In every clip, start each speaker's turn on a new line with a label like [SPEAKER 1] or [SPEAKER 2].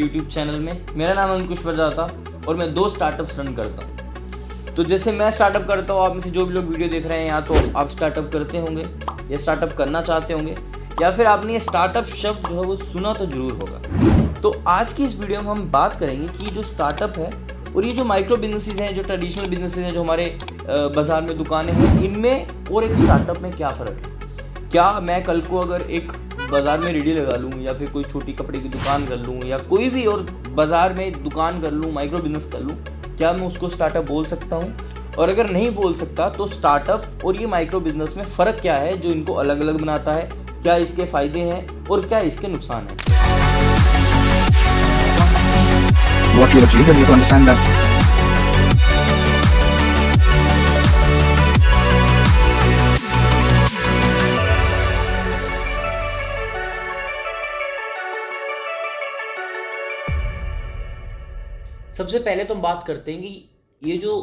[SPEAKER 1] YouTube channel में। मेरा नाम अंकुश प्रजाता और मैं 2 स्टार्टअप्स रन करता हूँ। तो जैसे मैं स्टार्टअप करता हूँ, आप में से जो भी लोग वीडियो देख रहे हैं, या तो आप स्टार्टअप करते होंगे या स्टार्टअप करना चाहते होंगे, या फिर आपने ये स्टार्टअप शब्द जो है वो सुना तो ज़रूर होगा। तो आज की इस वीडियो में हम बात करेंगे कि जो स्टार्टअप है और ये जो माइक्रो बिजनेसेस हैं, जो ट्रेडिशनल बिजनेसेस हैं, जो हमारे बाज़ार में दुकानें हैं, इनमें और एक स्टार्टअप में क्या फ़र्क है। क्या मैं कल को अगर एक बाज़ार में रेडी लगा लूँ या फिर कोई छोटी कपड़े की दुकान कर लूँ या कोई भी और बाज़ार में दुकान कर लूँ, माइक्रो बिजनेस कर लूँ, क्या मैं उसको स्टार्टअप बोल सकता हूँ? और अगर नहीं बोल सकता तो स्टार्टअप और ये माइक्रो बिजनेस में फ़र्क क्या है जो इनको अलग अलग बनाता है, क्या इसके फ़ायदे हैं और क्या इसके नुकसान हैं।
[SPEAKER 2] What you achieve and you to understand that.
[SPEAKER 1] सबसे पहले तो हम बात करते हैं कि ये जो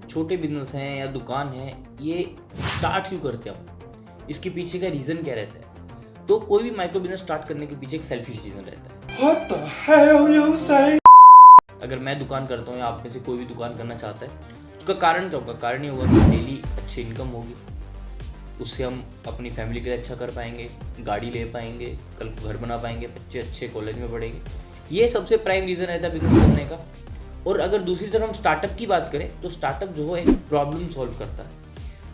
[SPEAKER 1] छोटे बिजनेस हैं या दुकान है, ये स्टार्ट क्यों करते हैं हम, इसके पीछे का रीज़न क्या रहता है। तो कोई भी माइक्रो बिजनेस स्टार्ट करने के पीछे एक सेल्फिश रीज़न रहता है।
[SPEAKER 3] What the hell you say?
[SPEAKER 1] अगर मैं दुकान करता हूँ या आप में से कोई भी दुकान करना चाहता है, उसका कारण क्या होगा? कारण ये होगा कि डेली अच्छी इनकम होगी, उससे हम अपनी फैमिली के लिए अच्छा कर पाएंगे, गाड़ी ले पाएंगे, कल को घर बना पाएंगे, बच्चे अच्छे कॉलेज में पढ़ेंगे। ये सबसे प्राइम रीज़न रहता है बिजनेस करने का। और अगर दूसरी तरफ हम स्टार्टअप की बात करें तो स्टार्टअप जो है एक प्रॉब्लम सॉल्व करता है।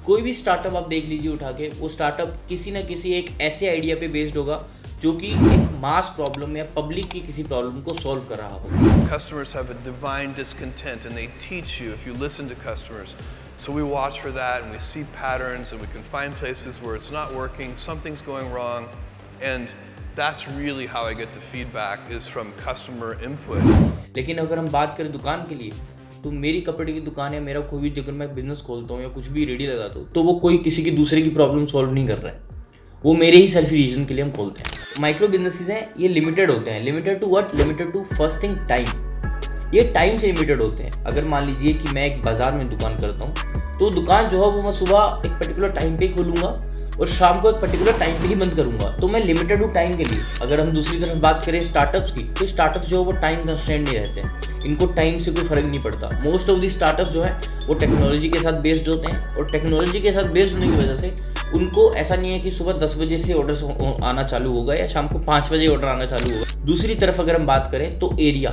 [SPEAKER 1] कोई भी स्टार्टअप आप देख लीजिए उठा के, वो स्टार्टअप किसी ना किसी एक ऐसे आइडिया पे बेस्ड होगा जो कि एक मास प्रॉब्लम या पब्लिक की किसी प्रॉब्लम को सॉल्व कर रहा होगा।
[SPEAKER 4] Customers have a divine discontent and they teach you if you listen to customers. So we watch for that and we see patterns and we can find places where it's not working, something's going wrong, and that's really how I get the feedback is from customer input.
[SPEAKER 1] लेकिन अगर हम बात करें दुकान के लिए, तो मेरी कपड़े की दुकान है, मेरा कोई भी, अगर मैं बिजनेस खोलता हूँ या कुछ भी रेडी लगाता हूँ, तो वो कोई किसी की दूसरे की प्रॉब्लम सॉल्व नहीं कर रहा है, वो मेरे ही सेल्फ रीजन के लिए हम खोलते हैं। माइक्रो बिजनेसेस हैं, ये लिमिटेड होते हैं। Limited to what? Limited to first thing time. ये टाइम से लिमिटेड होते हैं। अगर मान लीजिए कि मैं एक बाजार में दुकान करता हूँ, तो दुकान जो है वो मैं सुबह एक पर्टिकुलर टाइम पे ही खोलूँगा और शाम को एक पर्टिकुलर टाइम पे ही बंद करूँगा, तो मैं लिमिटेड टू टाइम के लिए। अगर हम दूसरी तरफ बात करें स्टार्टअप्स की, तो स्टार्टअप्स जो है वो टाइम कंस्ट्रेंट नहीं रहते हैं, इनको टाइम से कोई फर्क नहीं पड़ता। मोस्ट ऑफ दी स्टार्टअप्स जो है वो टेक्नोलॉजी के साथ बेस्ड होते हैं, और टेक्नोलॉजी के साथ बेस्ड होने की वजह से उनको ऐसा नहीं है कि सुबह 10 बजे से ऑर्डर आना चालू होगा या शाम को 5 बजे ऑर्डर आना चालू होगा। दूसरी तरफ अगर हम बात करें तो एरिया,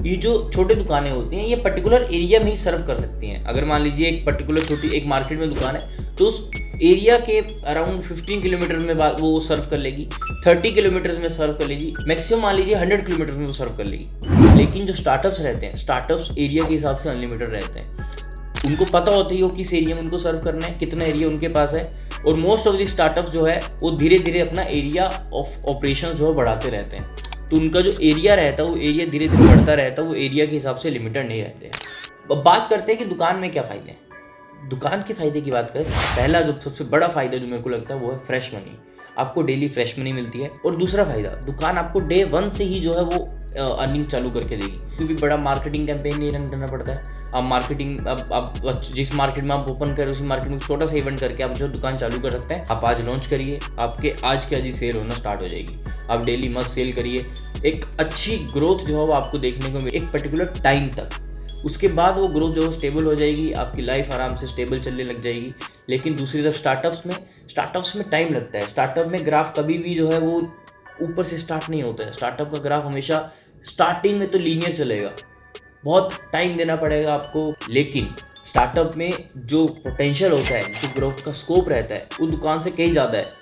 [SPEAKER 1] ये जो छोटे दुकानें होती हैं ये पर्टिकुलर एरिया में ही सर्व कर सकती हैं। अगर मान लीजिए एक पर्टिकुलर छोटी एक मार्केट में दुकान है, तो उस एरिया के अराउंड 15 किलोमीटर में वो सर्व कर लेगी, 30 किलोमीटर में सर्व कर लेगी, मैक्सिमम मान लीजिए 100 किलोमीटर में वो सर्व कर लेगी। लेकिन जो स्टार्टअप्स रहते हैं, स्टार्टअप्स एरिया के हिसाब से अनलिमिटेड रहते हैं। उनको पता होता है वो किस एरिया में उनको सर्व करना है, कितना एरिया उनके पास है, और मोस्ट ऑफ दी स्टार्टअप्स जो है वो धीरे धीरे अपना एरिया ऑफ ऑपरेशन जो है बढ़ाते रहते हैं। तो उनका जो एरिया रहता है वो एरिया धीरे धीरे बढ़ता रहता है, वो एरिया के हिसाब से लिमिटेड नहीं रहते हैं। अब बात करते हैं कि दुकान में क्या फ़ायदे हैं। दुकान के फ़ायदे की बात करें, पहला जो सबसे बड़ा फ़ायदा जो मेरे को लगता है वो है फ्रेश मनी। आपको डेली फ्रेश मनी मिलती है। और दूसरा फ़ायदा, दुकान आपको डे 1 से ही जो है वो अर्निंग चालू करके देगी, क्योंकि बड़ा मार्केटिंग कैंपेन नहीं रन करना पड़ता है। आप मार्केटिंग आप जिस मार्केट में आप ओपन करें उसी मार्केट में छोटा सा इवेंट करके आप जो दुकान चालू कर सकते हैं। आप आज लॉन्च करिए, आपके आज की आज ही सेल होना स्टार्ट हो जाएगी। आप डेली मस्त सेल करिए, एक अच्छी ग्रोथ जो है वो आपको देखने को मिले एक पर्टिकुलर टाइम तक। उसके बाद वो ग्रोथ जो है स्टेबल हो जाएगी, आपकी लाइफ आराम से स्टेबल चलने लग जाएगी। लेकिन दूसरी तरफ स्टार्टअप्स में टाइम लगता है। स्टार्टअप में ग्राफ कभी भी जो है वो ऊपर से स्टार्ट नहीं होता है। स्टार्टअप का ग्राफ हमेशा स्टार्टिंग में तो लीनियर चलेगा, बहुत टाइम देना पड़ेगा आपको। लेकिन स्टार्टअप में जो पोटेंशियल होता है, जो ग्रोथ का स्कोप रहता है, वो दुकान से कहीं ज़्यादा है।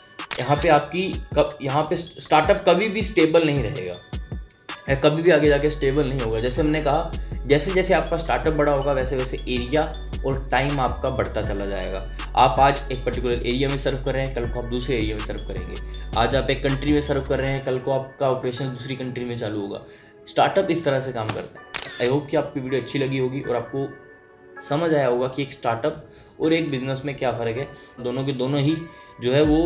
[SPEAKER 1] यहाँ पे स्टार्टअप कभी भी स्टेबल नहीं रहेगा, कभी भी आगे जाके स्टेबल नहीं होगा। जैसे हमने कहा, जैसे जैसे आपका स्टार्टअप बड़ा होगा वैसे वैसे एरिया और टाइम आपका बढ़ता चला जाएगा। आप आज एक पर्टिकुलर एरिया में सर्व कर रहे हैं, कल को आप दूसरे एरिया में सर्व करेंगे। आज आप एक कंट्री में सर्व कर रहे हैं, कल को आपका ऑपरेशन दूसरी कंट्री में चालू होगा। स्टार्टअप इस तरह से काम करता है। आई होप कि आपकी वीडियो अच्छी लगी होगी और आपको समझ आया होगा कि एक स्टार्टअप और एक बिजनेस में क्या फ़र्क है। दोनों के दोनों ही जो है वो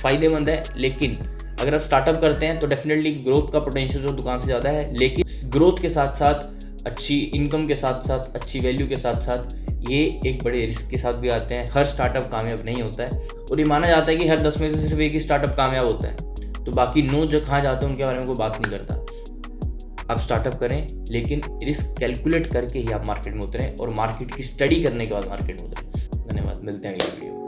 [SPEAKER 1] फ़ायदेमंद है। लेकिन अगर आप स्टार्टअप करते हैं तो डेफिनेटली ग्रोथ का पोटेंशियल जो दुकान से ज़्यादा है, लेकिन ग्रोथ के साथ साथ अच्छी इनकम के साथ साथ अच्छी वैल्यू के साथ साथ ये एक बड़े रिस्क के साथ भी आते हैं। हर स्टार्टअप कामयाब नहीं होता है और ये माना जाता है कि हर 10 में से सिर्फ एक ही स्टार्टअप कामयाब होता है, तो बाकी 9 जो कहाँ जाते हैं उनके बारे में कोई बात नहीं करता। आप स्टार्टअप करें, लेकिन रिस्क कैलकुलेट करके ही आप मार्केट में उतरें और मार्केट की स्टडी करने के बाद मार्केट में उतरें। धन्यवाद, मिलते हैं अगले वीडियो में।